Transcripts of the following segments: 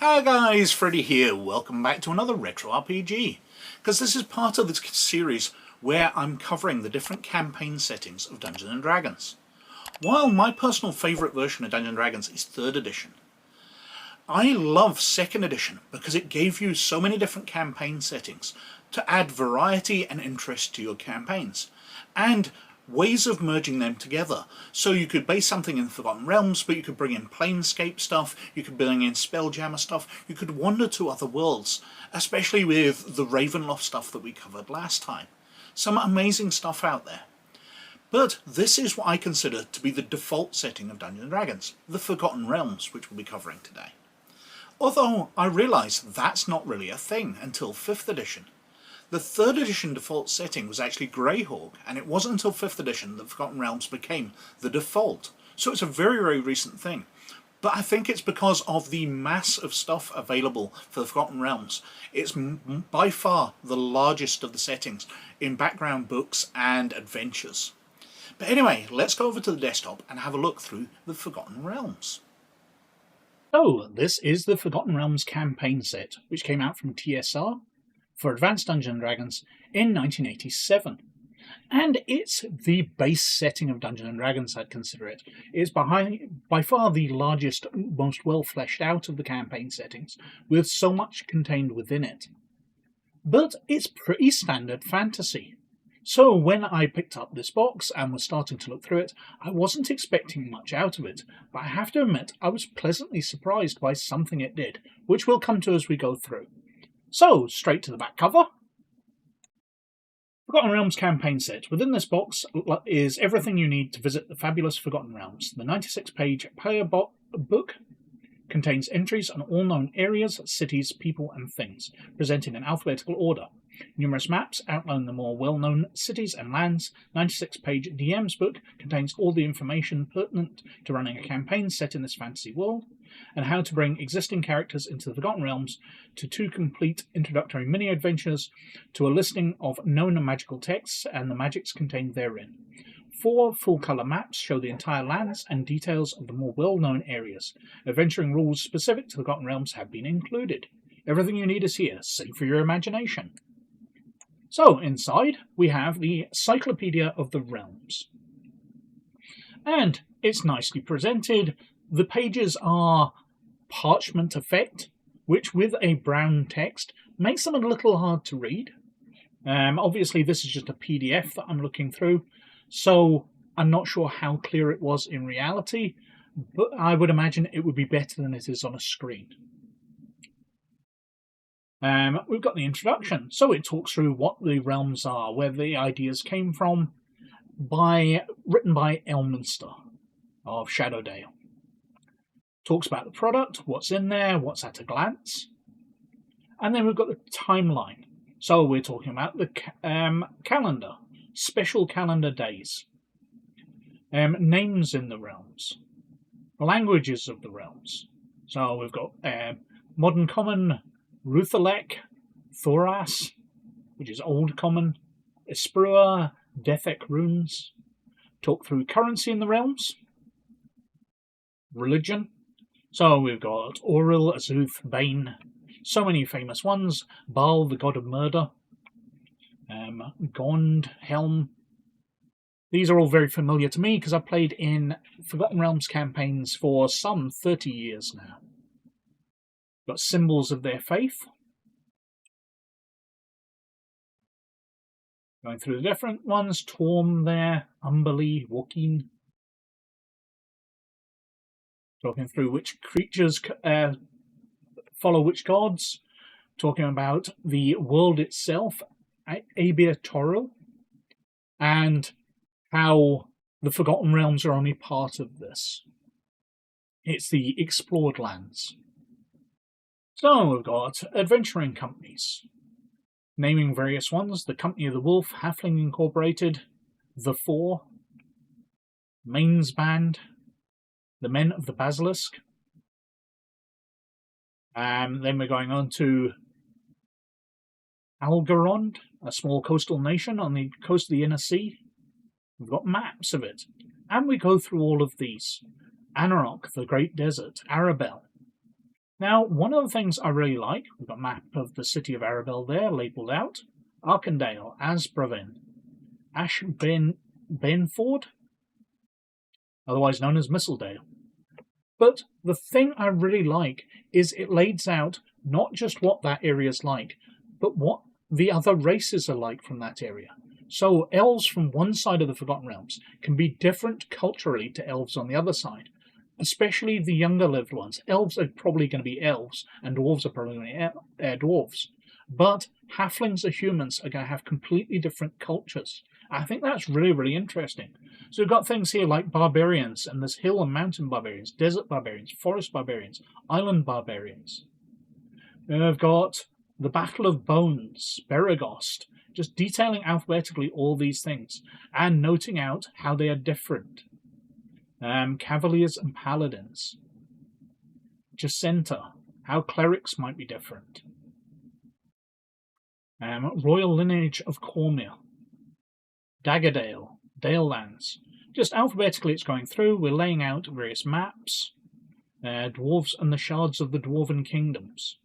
Hi guys, Freddy here. Welcome back to another Retro RPG. Because this is part of this series where I'm covering the different campaign settings of Dungeons & Dragons. While my personal favourite version of Dungeons & Dragons is 3rd edition, I love 2nd edition because it gave you so many different campaign settings to add variety and interest to your campaigns, and ways of merging them together. So you could base something in Forgotten Realms, but you could bring in Planescape stuff, you could bring in Spelljammer stuff, you could wander to other worlds, especially with the Ravenloft stuff that we covered last time. Some amazing stuff out there. But this is what I consider to be the default setting of Dungeons & Dragons, the Forgotten Realms, which we'll be covering today. Although I realise that's not really a thing until 5th edition. The 3rd edition default setting was actually Greyhawk, and it wasn't until 5th edition that Forgotten Realms became the default. So it's a very, very recent thing. But I think it's because of the mass of stuff available for the Forgotten Realms. It's by far the largest of the settings in background books and adventures. But anyway, let's go over to the desktop and have a look through the Forgotten Realms. So, this is the Forgotten Realms campaign set, which came out from TSR for Advanced Dungeons & Dragons in 1987. And it's the base setting of Dungeons & Dragons, I'd consider it. It's by far the largest, most well fleshed out of the campaign settings, with so much contained within it. But it's pretty standard fantasy. So when I picked up this box and was starting to look through it, I wasn't expecting much out of it, but I have to admit I was pleasantly surprised by something it did, which we'll come to as we go through. So, straight to the back cover. Forgotten Realms campaign set. Within this box is everything you need to visit the fabulous Forgotten Realms. The 96-page player book contains entries on all known areas, cities, people, and things, presented in alphabetical order. Numerous maps outline the more well-known cities and lands. 96-page DM's book contains all the information pertinent to running a campaign set in this fantasy world, and how to bring existing characters into the Forgotten Realms, to 2 complete introductory mini-adventures, to a listing of known magical texts and the magics contained therein. 4 full-colour maps show the entire lands and details of the more well-known areas. Adventuring rules specific to the Forgotten Realms have been included. Everything you need is here, save for your imagination. So, inside, we have the Cyclopedia of the Realms. And it's nicely presented. The pages are parchment effect, which with a brown text makes them a little hard to read. Obviously, this is just a PDF that I'm looking through, so I'm not sure how clear it was in reality, but I would imagine it would be better than it is on a screen. We've got the introduction, so it talks through what the realms are, where the ideas came from, written by Elminster of Shadowdale. Talks about the product, what's in there, what's at a glance. And then we've got the timeline. So we're talking about the calendar, special calendar days, names in the realms, languages of the realms. So we've got Modern Common, Ruthalek, Thoras, which is Old Common, Esprua, Dethek runes. Talk through currency in the realms, religion. So we've got Auril, Azuth, Bane, so many famous ones. Baal, the god of murder. Gond, Helm. These are all very familiar to me because I've played in Forgotten Realms campaigns for some 30 years now. Got symbols of their faith. Going through the different ones. Torm there, Umberly, Wookeen. Talking through which creatures follow which gods. Talking about the world itself, Abia Toril, and how the Forgotten Realms are only part of this. It's the explored lands. So we've got adventuring companies, naming various ones: the Company of the Wolf, Halfling Incorporated, The Four, Main's Band, the Men of the Basilisk. Then we're going on to Algarond, a small coastal nation on the coast of the Inner Sea. We've got maps of it. And we go through all of these. Anarok, the Great Desert, Arabelle, Now, one of the things I really like, we've got a map of the city of Arabelle there, labelled out. Arkandale, Asbravin, Benford, otherwise known as Mistledale. But the thing I really like is it lays out not just what that area is like, but what the other races are like from that area. So elves from one side of the Forgotten Realms can be different culturally to elves on the other side, especially the younger lived ones. Elves are probably going to be elves, and dwarves are probably going to be dwarves. But halflings or humans are going to have completely different cultures. I think that's really, really interesting. So we've got things here like barbarians, and there's hill and mountain barbarians, desert barbarians, forest barbarians, island barbarians. We've got the Battle of Bones, Beregost, just detailing alphabetically all these things and noting out how they are different. Cavaliers and paladins. Jacinta, how clerics might be different. Royal lineage of Cormia. Daggerdale, Dalelands. Just alphabetically it's going through, we're laying out various maps. Dwarves and the shards of the Dwarven kingdoms.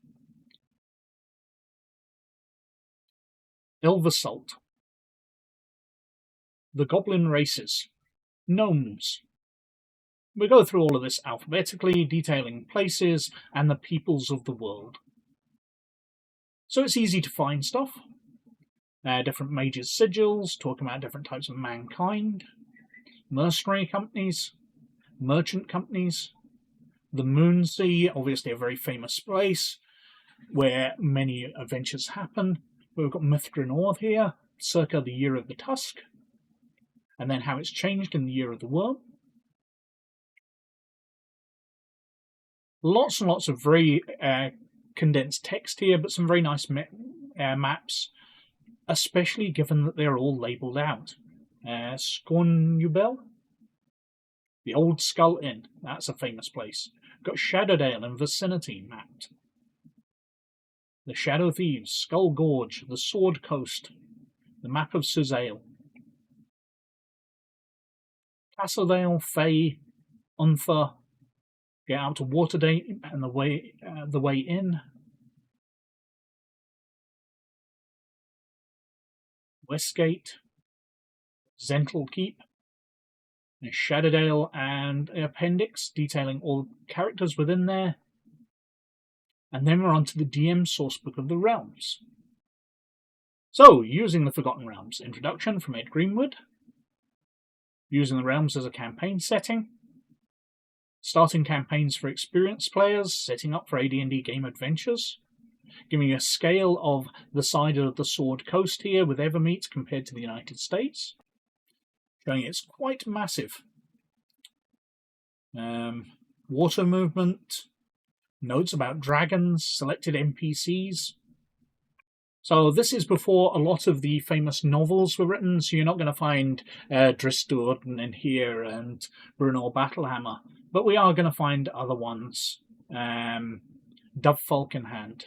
Elversalt. The goblin races. Gnomes. We go through all of this alphabetically, detailing places and the peoples of the world. So it's easy to find stuff. Different mages' sigils, talking about different types of mankind. Mercenary companies. Merchant companies. The Moonshae, obviously a very famous place where many adventures happen. We've got Mithranor here, circa the Year of the Tusk, and then how it's changed in the Year of the Worm. Lots and lots of very condensed text here, but some very nice maps, especially given that they're all labelled out. Scornubel, the Old Skull Inn, that's a famous place. Got Shadowdale and vicinity mapped. The Shadow Thieves, Skull Gorge, the Sword Coast, the map of Suzail. Castledale, Thay, Unther, get out to Waterdale and the way in. Westgate, Zental Keep, Shadowdale, and an appendix detailing all the characters within there. And then we're on to the DM Sourcebook of the Realms. So, using the Forgotten Realms, introduction from Ed Greenwood, using the realms as a campaign setting, starting campaigns for experienced players, setting up for AD&D game adventures, giving you a scale of the side of the Sword Coast here with Evermeet compared to the United States, showing it's quite massive. Water movement, notes about dragons, selected NPCs. So this is before a lot of the famous novels were written, so you're not going to find Dristurden in here and Bruno Battlehammer, but we are going to find other ones. Dove Falconhand,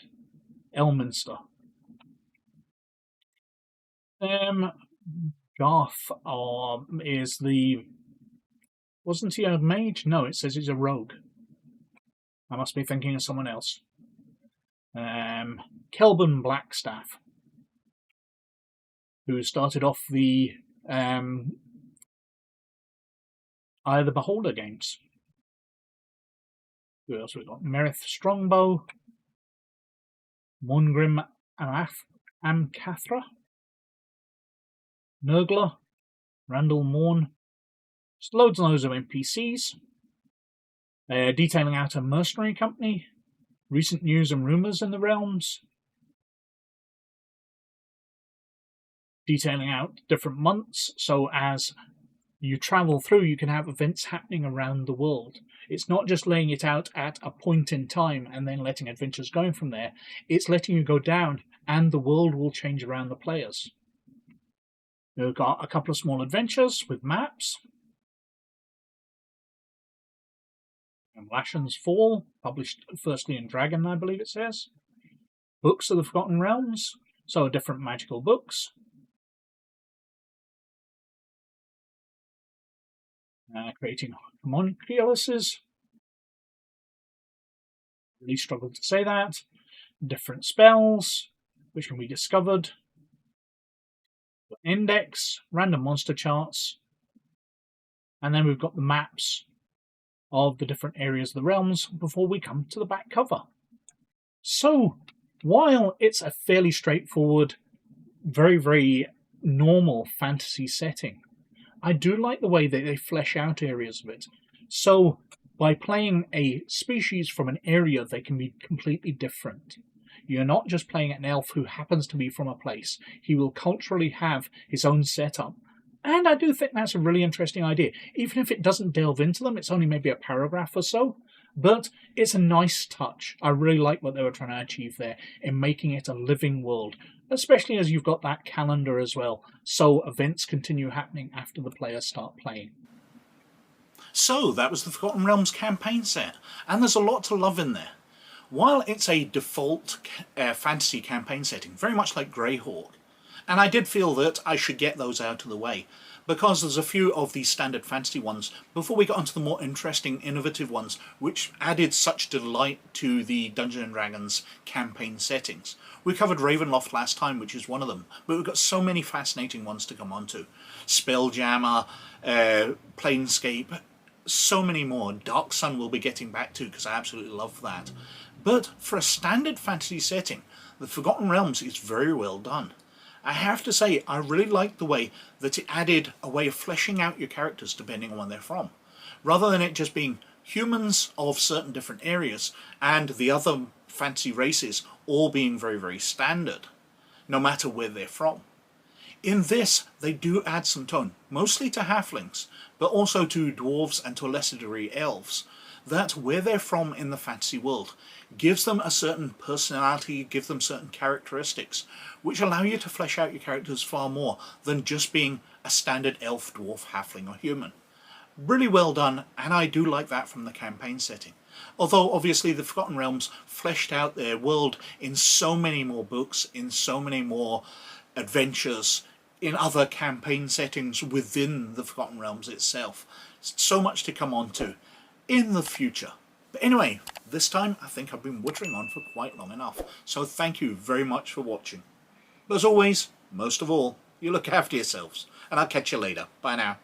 Elminster. Garth is the... Wasn't he a mage? No, it says he's a rogue. I must be thinking of someone else. Kelban Blackstaff, who started off the Eye of the Beholder games. Who else we got? Merith Strongbow, Mongrim Amcathra, Nurgler, Randall Morn. Just loads and loads of NPCs. Detailing out a mercenary company, recent news and rumours in the realms, detailing out different months, so as you travel through you can have events happening around the world. It's not just laying it out at a point in time and then letting adventures going from there, it's letting you go down and the world will change around the players. We've got a couple of small adventures with maps. And Lashen's Fall, published firstly in Dragon, I believe it says. Books of the Forgotten Realms, so different magical books. Creating homunculuses. really struggled to say that. Different spells, which can be discovered. Index, random monster charts, and then we've got the maps of the different areas of the realms before we come to the back cover. So, while it's a fairly straightforward, very, very normal fantasy setting, I do like the way that they flesh out areas of it. So, by playing a species from an area, they can be completely different. You're not just playing an elf who happens to be from a place. He will culturally have his own setup. And I do think that's a really interesting idea. Even if it doesn't delve into them, it's only maybe a paragraph or so. But it's a nice touch. I really like what they were trying to achieve there in making it a living world, especially as you've got that calendar as well. So events continue happening after the players start playing. So that was the Forgotten Realms campaign set, and there's a lot to love in there. While it's a default fantasy campaign setting, very much like Greyhawk, and I did feel that I should get those out of the way, because there's a few of these standard fantasy ones before we got onto the more interesting, innovative ones, which added such delight to the Dungeons & Dragons campaign settings. We covered Ravenloft last time, which is one of them, but we've got so many fascinating ones to come onto. Spelljammer, Planescape, so many more. Dark Sun we'll be getting back to, because I absolutely love that. But for a standard fantasy setting, the Forgotten Realms is very well done. I have to say, I really liked the way that it added a way of fleshing out your characters depending on where they're from, rather than it just being humans of certain different areas and the other fantasy races all being very, very standard, no matter where they're from. In this, they do add some tone, mostly to halflings, but also to dwarves and to a lesser degree elves, that where they're from in the fantasy world gives them a certain personality, gives them certain characteristics, which allow you to flesh out your characters far more than just being a standard elf, dwarf, halfling or human. Really well done, and I do like that from the campaign setting. Although obviously the Forgotten Realms fleshed out their world in so many more books, in so many more adventures, in other campaign settings within the Forgotten Realms itself. So much to come on to in the future. But anyway, this time I think I've been wittering on for quite long enough, so thank you very much for watching. But as always, most of all, you look after yourselves, and I'll catch you later. Bye now.